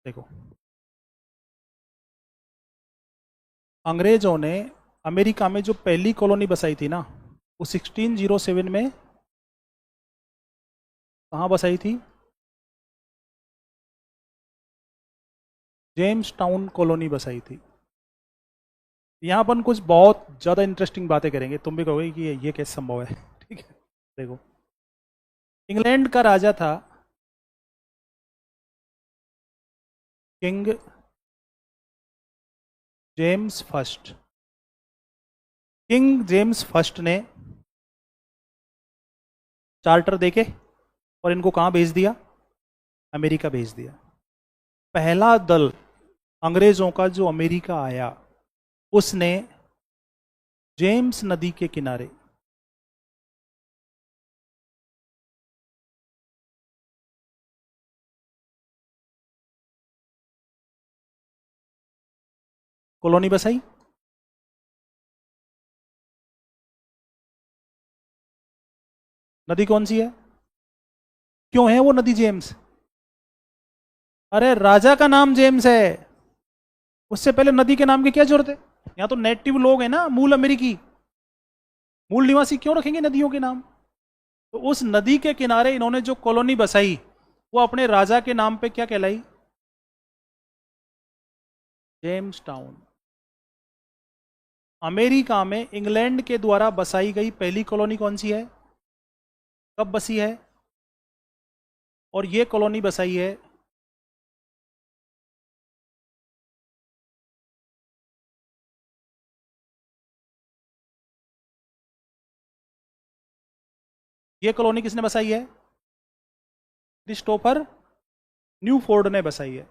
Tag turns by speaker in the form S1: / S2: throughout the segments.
S1: देखो, अंग्रेजों ने अमेरिका में जो पहली कॉलोनी बसाई थी ना, वो 1607 में कहाँ बसाई थी? जेम्स टाउन कॉलोनी बसाई थी। यहाँ अपन कुछ बहुत ज़्यादा इंटरेस्टिंग बातें करेंगे, तुम भी कहोगे कि ये कैसे संभव है। ठीक है, देखो, इंग्लैंड का राजा था king James first. King James first ने चार्टर देके और इनको कहाँ भेज दिया? अमेरिका भेज दिया। पहला दल अंग्रेजों का जो अमेरिका आया, उसने जेम्स नदी के किनारे कॉलोनी बसाई। नदी कौन सी है? क्यों है वो नदी जेम्स? अरे राजा का नाम जेम्स है, उससे पहले नदी के नाम की क्या जरूरत है? यहाँ तो नेटिव लोग हैं ना, मूल अमेरिकी, मूल निवासी, क्यों रखेंगे नदियों के नाम? तो उस नदी के किनारे इन्होंने जो कॉलोनी बसाई, वो अपने राजा के नाम पे क्या कहलाई? James town. अमेरिका में इंग्लैंड के द्वारा बसाई गई पहली कॉलोनी कौन सी है? कब बसी है? और ये कॉलोनी बसाई है ये कॉलोनी किसने बसाई है? क्रिस्टोफर न्यूफोर्ड ने बसाई है।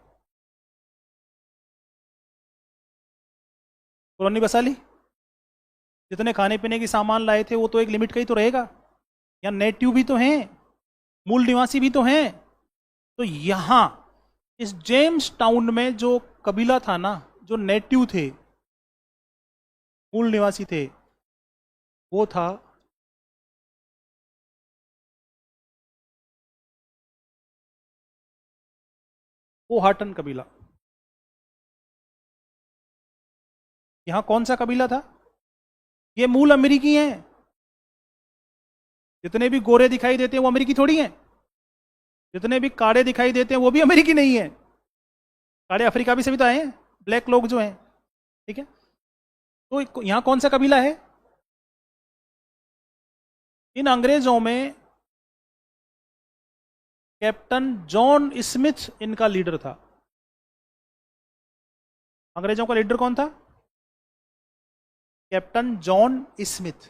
S1: कॉलोनी बसा ली, जितने खाने पीने की सामान लाए थे वो तो एक लिमिट का ही तो रहेगा। या नेटिव भी तो हैं, मूल निवासी भी तो हैं। तो यहां इस जेम्स टाउन में जो कबीला था ना, जो नेटिव थे, मूल निवासी थे, वो था पोहाटन कबीला। यहां कौन सा कबीला था? ये मूल अमेरिकी हैं। जितने भी गोरे दिखाई देते हैं वो अमेरिकी थोड़ी हैं। जितने भी काड़े दिखाई देते हैं वो भी अमेरिकी नहीं है। काड़े अफ्रीका भी से भी तो आए हैं, ब्लैक लोग जो हैं। ठीक है, तो यहां कौन सा कबीला है? इन अंग्रेजों में कैप्टन जॉन स्मिथ इनका लीडर था। अंग्रेजों का लीडर कौन था? Captain John Smith.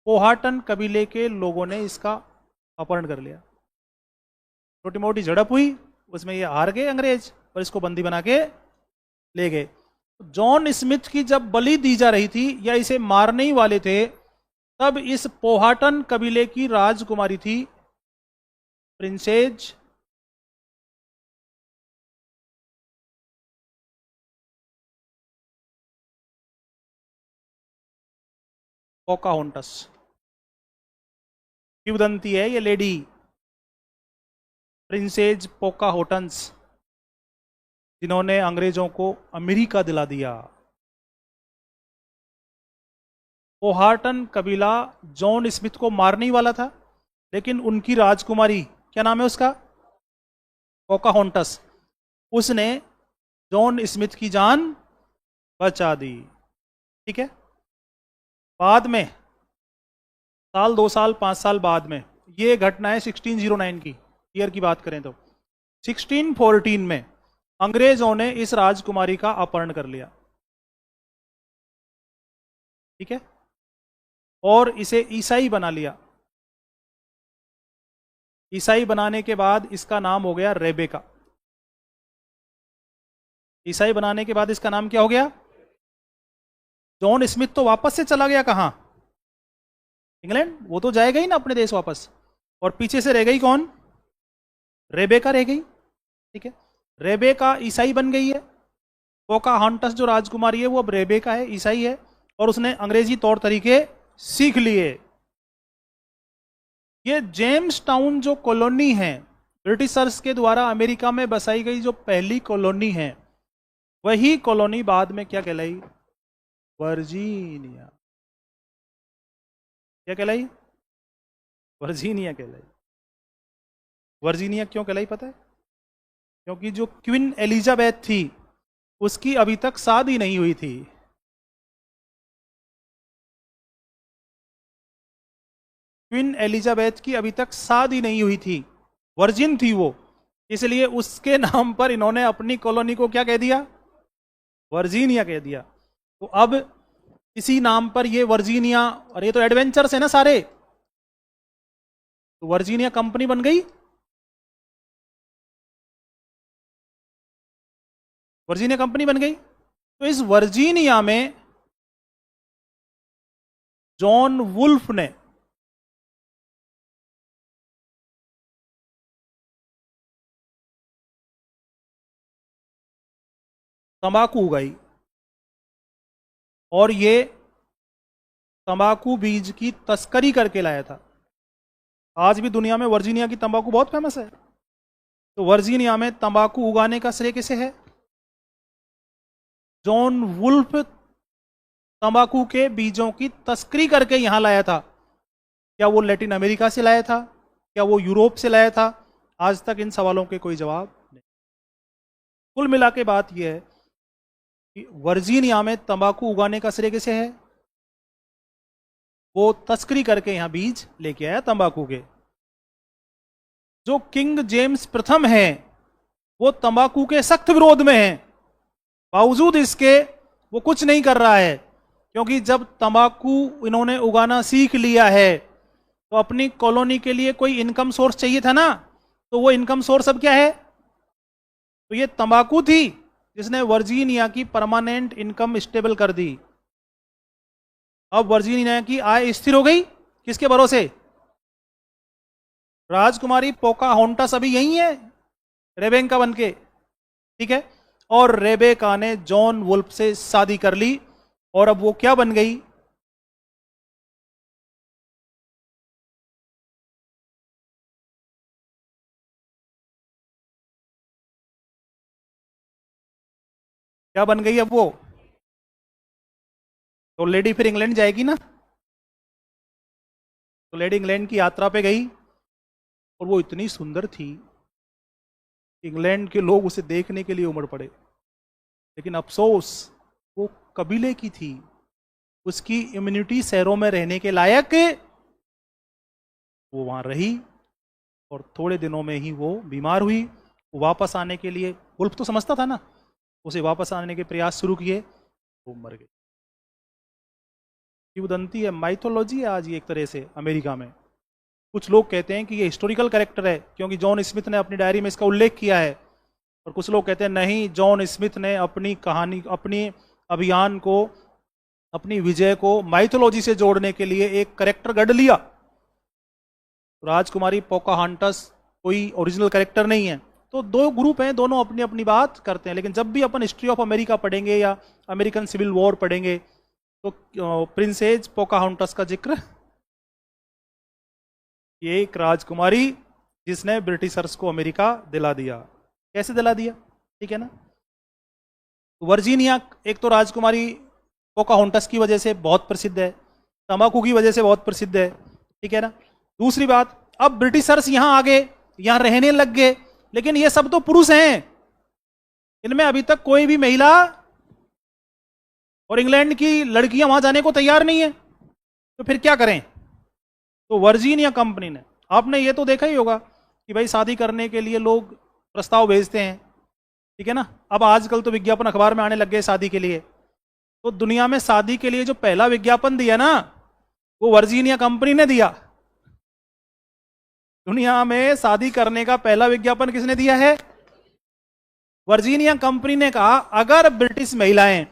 S1: पोहाटन कबीले के लोगों ने इसका अपहरण कर लिया। छोटी मोटी झड़प हुई, उसमें ये हार गए अंग्रेज और इसको बंदी बना के ले गए। जॉन स्मिथ की जब बलि दी जा रही थी या इसे मारने ही वाले थे, तब इस पोहाटन कबीले की राजकुमारी थी प्रिंसेज पोकाहोंटस। किंवदंती है ये लेडी, प्रिंसेज पोकाहोटन्स, जिन्होंने अंग्रेजों को अमेरिका दिला दिया। पोहाटन कबीला जॉन स्मिथ को मारने ही वाला था, लेकिन उनकी राजकुमारी, क्या नाम है उसका? पोकाहोंटस, उसने जॉन स्मिथ की जान बचा दी। ठीक है, बाद में साल 2 साल 5 साल बाद में, ये घटना है 1609 की, ईयर की बात करें तो 1614 में अंग्रेजों ने इस राजकुमारी का अपहरण कर लिया। ठीक है, और इसे ईसाई बना लिया। ईसाई बनाने के बाद इसका नाम हो गया रेबेका। ईसाई बनाने के बाद इसका नाम क्या हो गया? जॉन स्मिथ तो वापस से चला गया कहां? इंग्लैंड। वो तो जाएगा ही ना अपने देश वापस, और पीछे से रह गई कौन? रेबेका रह गई। ठीक है, रेबेका ईसाई बन गई है। पोकाहोंटस जो राजकुमारी है वो अब रेबेका है, ईसाई है, और उसने अंग्रेजी तौर तरीके सीख लिए। ये जेम्स टाउन जो कॉलोनी है, ब्रिटिशर्स के द्वारा अमेरिका में बसाई गई जो पहली कॉलोनी है, वही कॉलोनी बाद में क्या कहलाई? वर्जीनिया। क्या कहलाई? वर्जीनिया कहलाई। वर्जीनिया क्यों कहलाई पता है? क्योंकि जो क्वीन एलिजाबेथ थी उसकी अभी तक शादी नहीं हुई थी। क्वीन एलिजाबेथ की अभी तक शादी नहीं हुई थी, वर्जिन थी वो, इसलिए उसके नाम पर इन्होंने अपनी कॉलोनी को क्या कह दिया? वर्जीनिया कह दिया। तो अब इसी नाम पर ये वर्जीनिया, और ये तो एडवेंचर्स है ना सारे, तो वर्जीनिया कंपनी बन गई। वर्जीनिया कंपनी बन गई। तो इस वर्जीनिया में जॉन वुल्फ ने तंबाकू उगाई, और ये तंबाकू बीज की तस्करी करके लाया था। आज भी दुनिया में वर्जीनिया की तंबाकू बहुत फेमस है। तो वर्जीनिया में तंबाकू उगाने का श्रेय किसे है? जॉन वुल्फ तंबाकू के बीजों की तस्करी करके यहां लाया था। क्या वो लैटिन अमेरिका से लाया था? क्या वो यूरोप से लाया था? आज तक इन सवालों के कोई जवाब नहीं। कुल मिला के बात यह है कि वर्जीनिया में तंबाकू उगाने का श्रेय किसे है? वो तस्करी करके यहां बीज लेके आया तंबाकू के। जो किंग जेम्स प्रथम है वो तंबाकू के सख्त विरोध में है, बावजूद इसके वो कुछ नहीं कर रहा है, क्योंकि जब तंबाकू इन्होंने उगाना सीख लिया है तो अपनी कॉलोनी के लिए कोई इनकम सोर्स चाहिए था ना। तो वो इनकम सोर्स अब क्या है? तो ये तंबाकू थी जिसने वर्जीनिया की परमानेंट इनकम स्टेबल कर दी। अब वर्जीनिया की आय स्थिर हो गई, किसके भरोसे? राजकुमारी पोकाहोंटस अभी यही है रेबेका बन के, ठीक है। और रेबेका ने जॉन वुल्फ से शादी कर ली, और अब वो क्या बन गई? क्या बन गई अब वो? तो लेडी फिर इंग्लैंड जाएगी ना। तो लेडी इंग्लैंड की यात्रा पे गई, और वो इतनी सुंदर थी, इंग्लैंड के लोग उसे देखने के लिए उमड़ पड़े। लेकिन अफसोस वो कबीले की थी, उसकी इम्यूनिटी शहरों में रहने के लायक, वो वहां रही, और थोड़े दिनों में ही वो बीमार हुई। वो वापस आने के लिए, वुल्फ तो समझता था ना, उसे वापस आने के प्रयास शुरू किए, वो मर गई। किंवदंती है, माइथोलॉजी है आज ये एक तरह से अमेरिका में। कुछ लोग कहते हैं कि ये हिस्टोरिकल कैरेक्टर है क्योंकि जॉन स्मिथ ने अपनी डायरी में इसका उल्लेख किया है, और कुछ लोग कहते हैं नहीं, जॉन स्मिथ ने अपनी कहानी, अपनी अभियान को, अपनी विजय को माइथोलॉजी से जोड़ने के लिए एक कैरेक्टर गढ़ लिया। राजकुमारी पोकाहांटस कोई ओरिजिनल कैरेक्टर नहीं है। तो दो ग्रुप हैं, दोनों अपनी अपनी बात करते हैं। लेकिन जब भी अपन हिस्ट्री ऑफ अमेरिका पढ़ेंगे या अमेरिकन सिविल वॉर पढ़ेंगे तो प्रिंसेस पोकाहांटस का जिक्र, ये एक राजकुमारी जिसने ब्रिटिशर्स को अमेरिका दिला दिया। कैसे दिला दिया? ठीक है ना। वर्जीनिया एक तो राजकुमारी पोकाहोंटस की वजह से बहुत प्रसिद्ध है, तंबाकू की वजह से बहुत प्रसिद्ध है, ठीक है ना। दूसरी बात, अब ब्रिटिशर्स यहां आ गए, यहां रहने लग गए, लेकिन ये सब तो पुरुष हैं, इनमें अभी तक कोई भी महिला और इंग्लैंड की लड़कियां वहां जाने को तैयार नहीं है। तो फिर क्या करें? तो वर्जीनिया कंपनी ने, आपने ये तो देखा ही होगा कि भाई शादी करने के लिए लोग प्रस्ताव भेजते हैं, ठीक है ना। अब आजकल तो विज्ञापन अखबार में आने लग गए शादी के लिए। तो दुनिया में शादी के लिए जो पहला विज्ञापन दिया ना, वो वर्जीनिया कंपनी ने दिया। दुनिया में शादी करने का पहला विज्ञापन किसने दिया है? वर्जीनिया कंपनी ने कहा अगर ब्रिटिश महिलाएं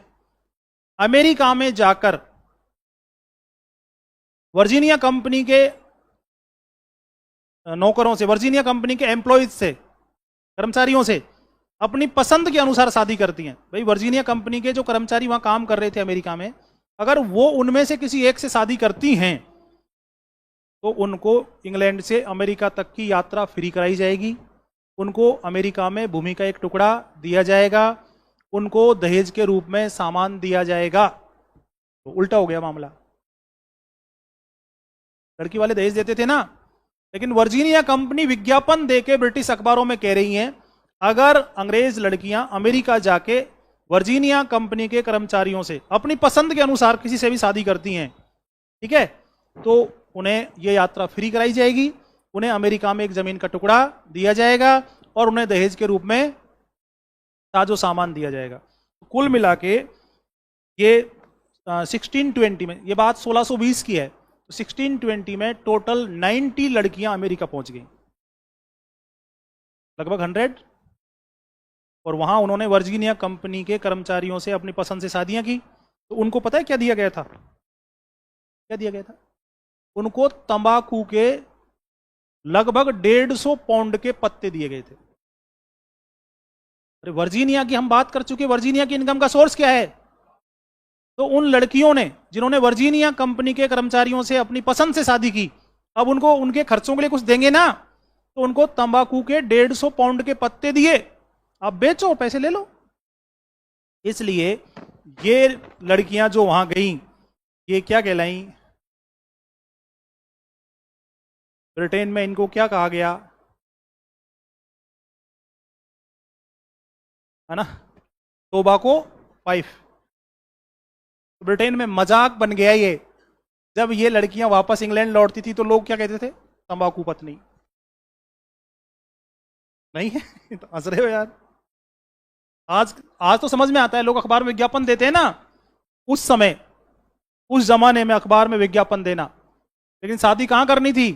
S1: अमेरिका में जाकर वर्जीनिया कंपनी के नौकरों से, वर्जीनिया कंपनी के एम्प्लॉयज से, कर्मचारियों से अपनी पसंद के अनुसार शादी करती हैं, भाई वर्जीनिया कंपनी के जो कर्मचारी वहां काम कर रहे थे अमेरिका में, अगर वो उनमें से किसी एक से शादी करती हैं तो उनको इंग्लैंड से अमेरिका तक की यात्रा फ्री कराई जाएगी, उनको अमेरिका में भूमि का एक टुकड़ा दिया जाएगा, उनको दहेज के रूप में सामान दिया जाएगा। तो उल्टा हो गया मामला। लड़की वाले दहेज देते थे ना, लेकिन वर्जीनिया कंपनी विज्ञापन देके ब्रिटिश अखबारों में कह रही है अगर अंग्रेज लड़कियां अमेरिका जाके वर्जीनिया कंपनी के कर्मचारियों से अपनी पसंद के अनुसार किसी से भी शादी करती हैं, ठीक है, तो उन्हें यह यात्रा फ्री कराई जाएगी, उन्हें अमेरिका में एक जमीन का टुकड़ा दिया जाएगा और उन्हें दहेज के रूप में साजो सामान दिया जाएगा। कुल मिला के ये 1620 में, ये बात 1620 की है, तो 1620 में टोटल 90 लड़कियां अमेरिका पहुंच गई, लगभग 100। और वहां उन्होंने वर्जीनिया कंपनी के कर्मचारियों से अपनी पसंद से शादियां की। तो उनको पता है क्या दिया गया था? क्या दिया गया था? उनको तंबाकू के लगभग 150 पाउंड के पत्ते दिए गए थे। अरे वर्जीनिया की हम बात कर चुके, वर्जीनिया की इनकम का सोर्स क्या है? तो उन लड़कियों ने जिन्होंने वर्जीनिया कंपनी के कर्मचारियों से अपनी पसंद से शादी की, अब उनको उनके खर्चों के लिए कुछ देंगे ना, तो उनको तंबाकू के 150 पाउंड के पत्ते दिए, आप बेचो, पैसे ले लो। इसलिए ये लड़कियां जो वहां गई, ये क्या कहलाई? ब्रिटेन में इनको क्या कहा गया है ना? Tobacco wife. ब्रिटेन में मजाक बन गया ये। जब ये लड़कियां वापस इंग्लैंड लौटती थी तो लोग क्या कहते थे? तंबाकू पत्नी। नहीं है तो हंस रहे हो यार। आज आज तो समझ में आता है, लोग अखबार में विज्ञापन देते हैं ना, उस समय उस जमाने में अखबार में विज्ञापन देना, लेकिन शादी कहां करनी थी?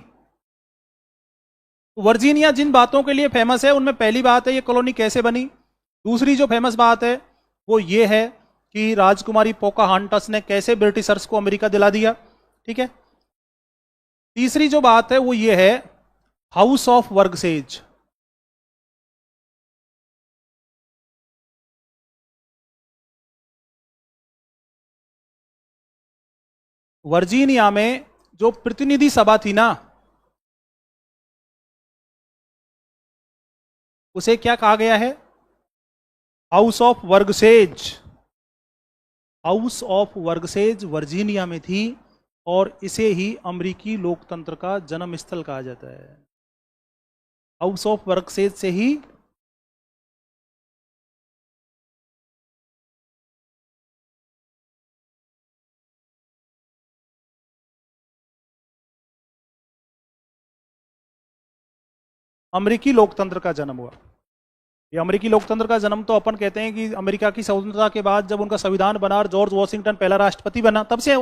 S1: वर्जीनिया जिन बातों के लिए फेमस है उनमें पहली बात है ये कॉलोनी कैसे बनी। दूसरी जो फेमस बात है वो ये है कि राजकुमारी पोकाहांटस ने कैसे ब्रिटिशर्स को अमेरिका दिला दिया, ठीक है। तीसरी जो बात है वो ये है हाउस ऑफ वर्गसेज। वर्जीनिया में जो प्रतिनिधि सभा थी ना, उसे क्या कहा गया है? हाउस ऑफ वर्गसेज। हाउस ऑफ वर्गसेज वर्जीनिया में थी और इसे ही अमेरिकी लोकतंत्र का जन्म स्थल कहा जाता है। हाउस ऑफ वर्गसेज से ही अमेरिकी लोकतंत्र का जन्म हुआ। ये अमेरिकी लोकतंत्र का जन्म तो अपन कहते हैं कि अमेरिका की स्वतंत्रता के बाद जब उनका संविधान बना और जॉर्ज वॉशिंगटन पहला राष्ट्रपति बना तब से,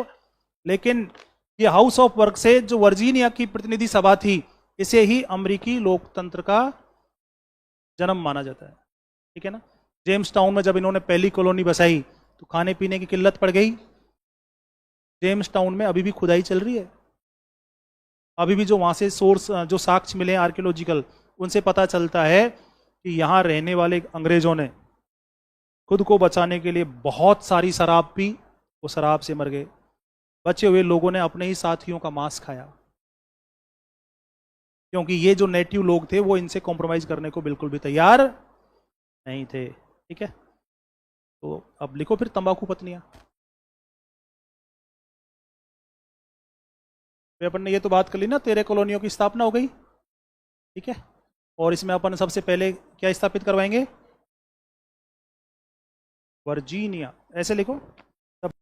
S1: लेकिन ये हाउस ऑफ वर्गसेज जो वर्जीनिया की प्रतिनिधि सभा थी, इसे ही अमेरिकी लोकतंत्र का जन्म माना जाता है, ठीक है ना। जेम्स टाउन में जब इन्होंने पहली कॉलोनी बसाई तो खाने पीने की किल्लत पड़ गई। जेम्स टाउन में अभी भी खुदाई चल रही है, अभी भी जो वहां से सोर्स जो साक्ष्य मिले आर्कियोलॉजिकल, उनसे पता चलता है कि यहाँ रहने वाले अंग्रेजों ने खुद को बचाने के लिए बहुत सारी शराब पी, वो शराब से मर गए। बचे हुए लोगों ने अपने ही साथियों का मांस खाया, क्योंकि ये जो नेटिव लोग थे वो इनसे कॉम्प्रोमाइज करने को बिल्कुल भी तैयार नहीं थे, ठीक है। तो अब लिखो फिर तंबाकू पत्नियां। तो अपन ने ये तो बात कर ली ना, 13 कॉलोनियों की स्थापना हो गई, ठीक है। और इसमें अपन सबसे पहले क्या स्थापित करवाएंगे? वर्जीनिया, ऐसे लिखो।